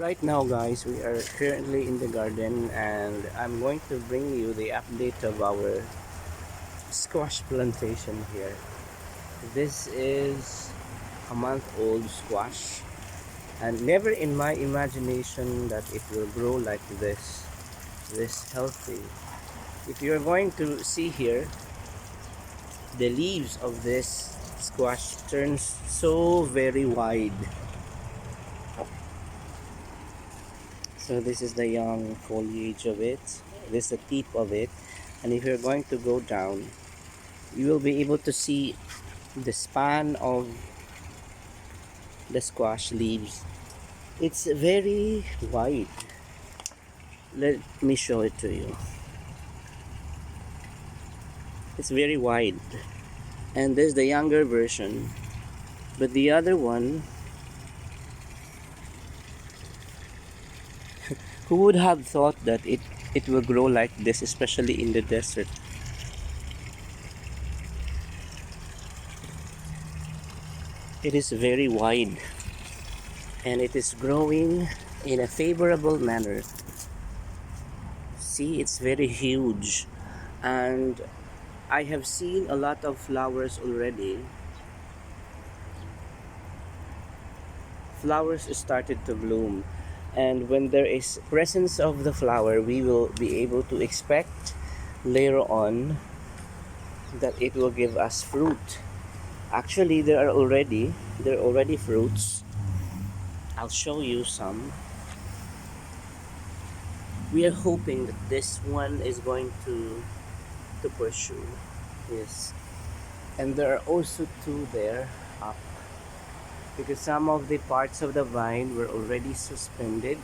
Right now guys, we are currently in the garden and I'm going to bring you the update of our squash plantation here. This is a month old squash and never in my imagination that it will grow like this healthy. If you're going to see here, the leaves of this squash turns so very wide. So this is the young foliage of it. This is the tip of it. And if you're going to go down, you will be able to see the span of the squash leaves. It's very wide. Let me show it to you. It's very wide. And there's the younger version. But the other one, who would have thought that it will grow like this, especially in the desert? It is very wide and it is growing in a favorable manner. See, it's very huge, and I have seen a lot of flowers already. Flowers started to bloom, and when there is presence of the flower, we will be able to expect later on that it will give us fruit. Actually, there are already fruits. I'll show you some. We are hoping that this one is going to pursue. Yes. And there are also two there up, because some of the parts of the vine were already suspended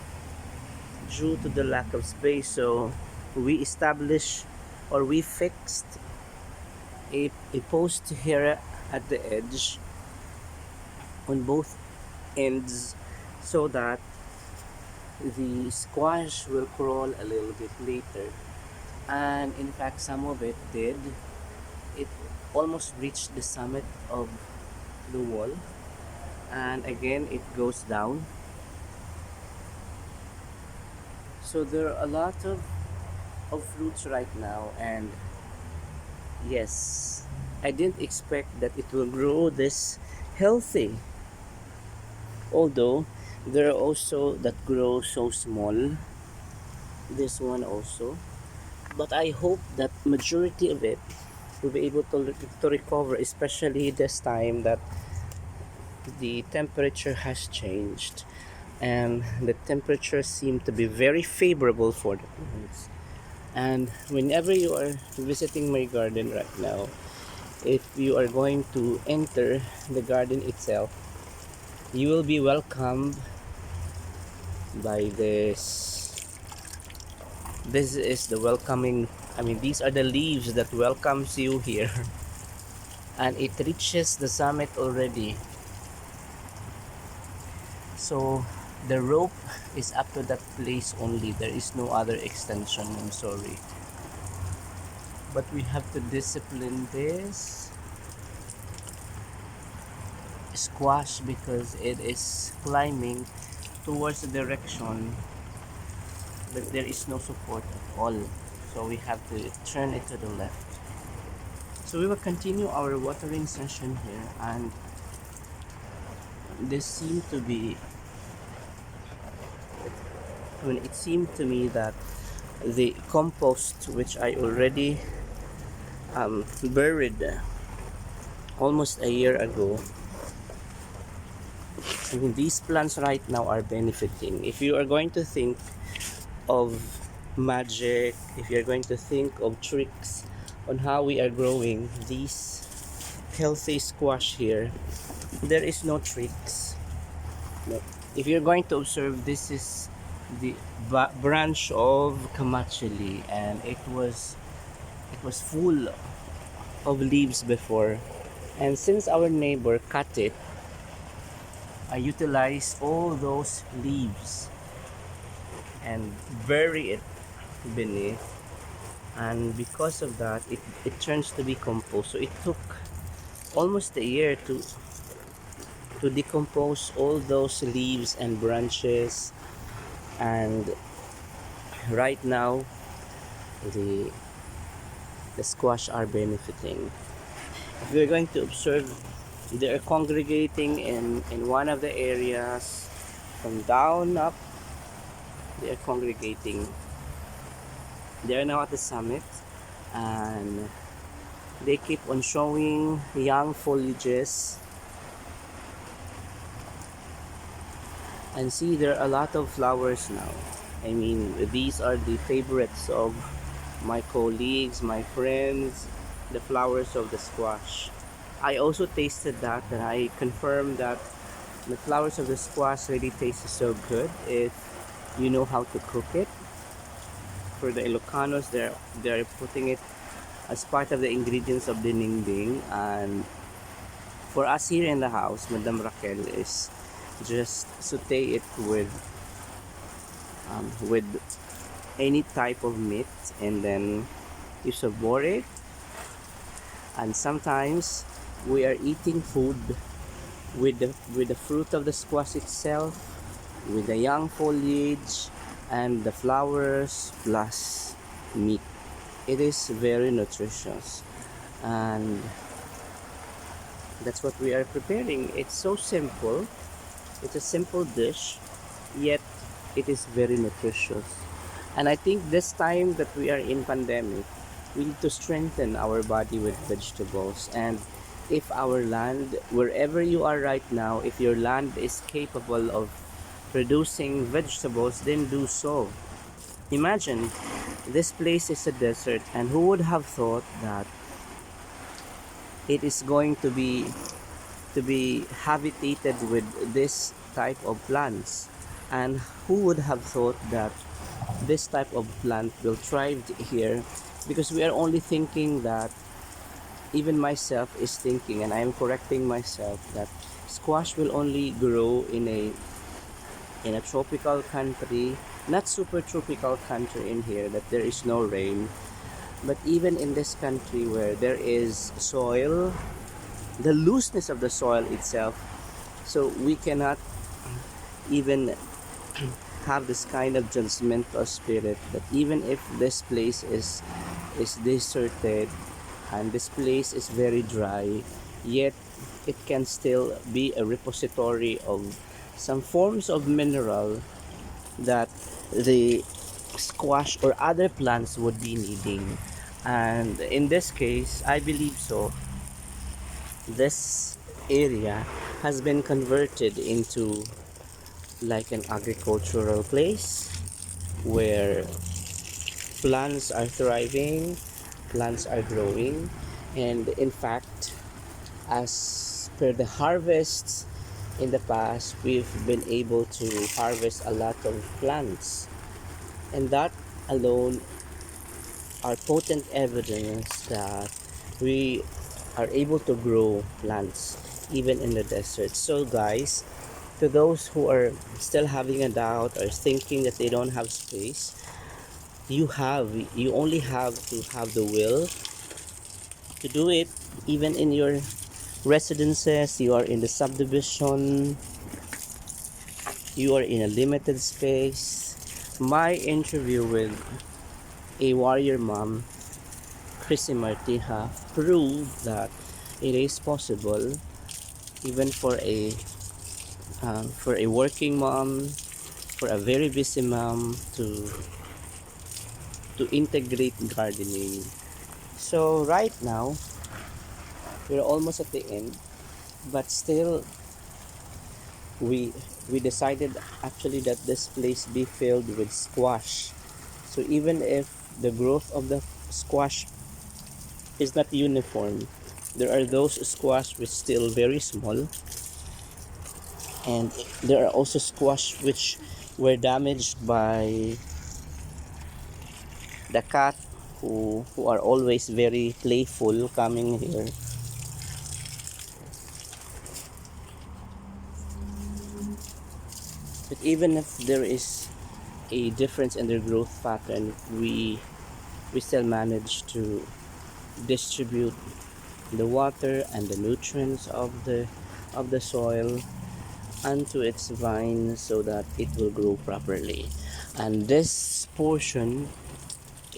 due to the lack of space. So we established, or we fixed a post here at the edge on both ends, so that the squash will crawl a little bit later. And in fact, some of it did. It almost reached the summit of the wall, and again it goes down. So there are a lot of fruits right now, and yes, I didn't expect that it will grow this healthy. Although there are also that grow so small, this one also, but I hope that majority of it will be able to recover, especially this time that the temperature has changed and the temperature seemed to be very favorable for the plants. And whenever you are visiting my garden right now, if you are going to enter the garden itself, you will be welcomed by this is the welcoming, I mean, these are the leaves that welcomes you here. And it reaches the summit already, so the rope is up to that place only. There is no other extension, I'm sorry, but we have to discipline this squash because it is climbing towards the direction, but there is no support at all, so we have to turn it to the left. So we will continue our watering session here, and this seemed to be, when it seemed to me that the compost which I already buried almost a year ago, I mean, these plants right now are benefiting. If you are going to think of magic, if you're going to think of tricks on how we are growing these healthy squash here, there is no tricks. No. If you're going to observe, this is the branch of kamachili, and it was full of leaves before, and since our neighbor cut it, I utilized all those leaves and bury it beneath, and because of that it turns to be compost. So it took almost a year to decompose all those leaves and branches And right now the squash are benefiting. If we're going to observe, they are congregating in one of the areas from down up. They are congregating. They are now at the summit, and they keep on showing young foliages. And see, there are a lot of flowers now. I mean, these are the favorites of my colleagues, my friends, the flowers of the squash. I also tasted that, and I confirmed that the flowers of the squash really tastes so good if you know how to cook it. For the Ilocanos, they're putting it as part of the ingredients of the ningding, and for us here in the house, Madam Raquel is just saute it with any type of meat, and then you sabor it. And sometimes we are eating food with the fruit of the squash itself, with the young foliage and the flowers plus meat. It is very nutritious, and that's what we are preparing. It's so simple. It's a simple dish, yet it is very nutritious. And I think this time that we are in pandemic, we need to strengthen our body with vegetables. And if our land, wherever you are right now, if your land is capable of producing vegetables, then do so. Imagine, this place is a desert, and who would have thought that it is going to be habitated with this type of plants? And who would have thought that this type of plant will thrive here? Because we are only thinking that, even myself is thinking, and I am correcting myself, that squash will only grow in a tropical country, not super tropical country in here, that there is no rain. But even in this country where there is soil, the looseness of the soil itself, so we cannot even have this kind of judgmental spirit that even if this place is deserted and this place is very dry, yet it can still be a repository of some forms of mineral that the squash or other plants would be needing. And in this case, I believe so, this area has been converted into like an agricultural place where plants are thriving, plants are growing, and in fact, as per the harvests in the past, we've been able to harvest a lot of plants, and that alone are potent evidence that we are able to grow plants even in the desert. So guys, to those who are still having a doubt or thinking that they don't have space, you only have to have the will to do it. Even in your residences, you are in the subdivision, you are in a limited space. My interview with a warrior mom, Chrissy Martija, proved that it is possible even for a working mom, for a very busy mom, to integrate gardening. So right now we're almost at the end, but still we decided actually that this place be filled with squash. So even if the growth of the squash is not uniform, there are those squash which still very small, and there are also squash which were damaged by the cat, who are always very playful coming here. But even if there is a difference in their growth pattern, we still manage to distribute the water and the nutrients of the soil onto its vines so that it will grow properly. And this portion,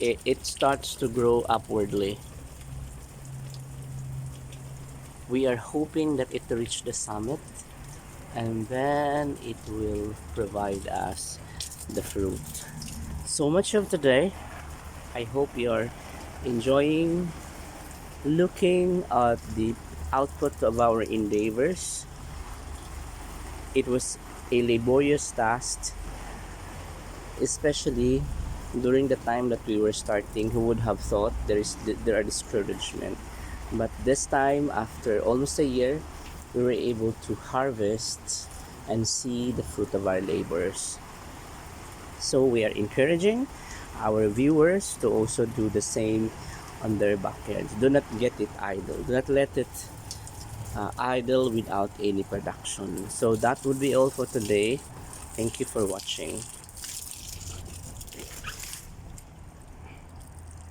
it starts to grow upwardly. We are hoping that it reach the summit, and then it will provide us the fruit. So much of today. I hope you're enjoying looking at the output of our endeavors. It was a laborious task, especially during the time that we were starting. Who would have thought there are discouragement? But this time, after almost a year, we were able to harvest and see the fruit of our labors. So we are encouraging our viewers to also do the same on their backyards. Do not get it idle. Do not let it idle without any production. So that would be all for today. Thank you for watching.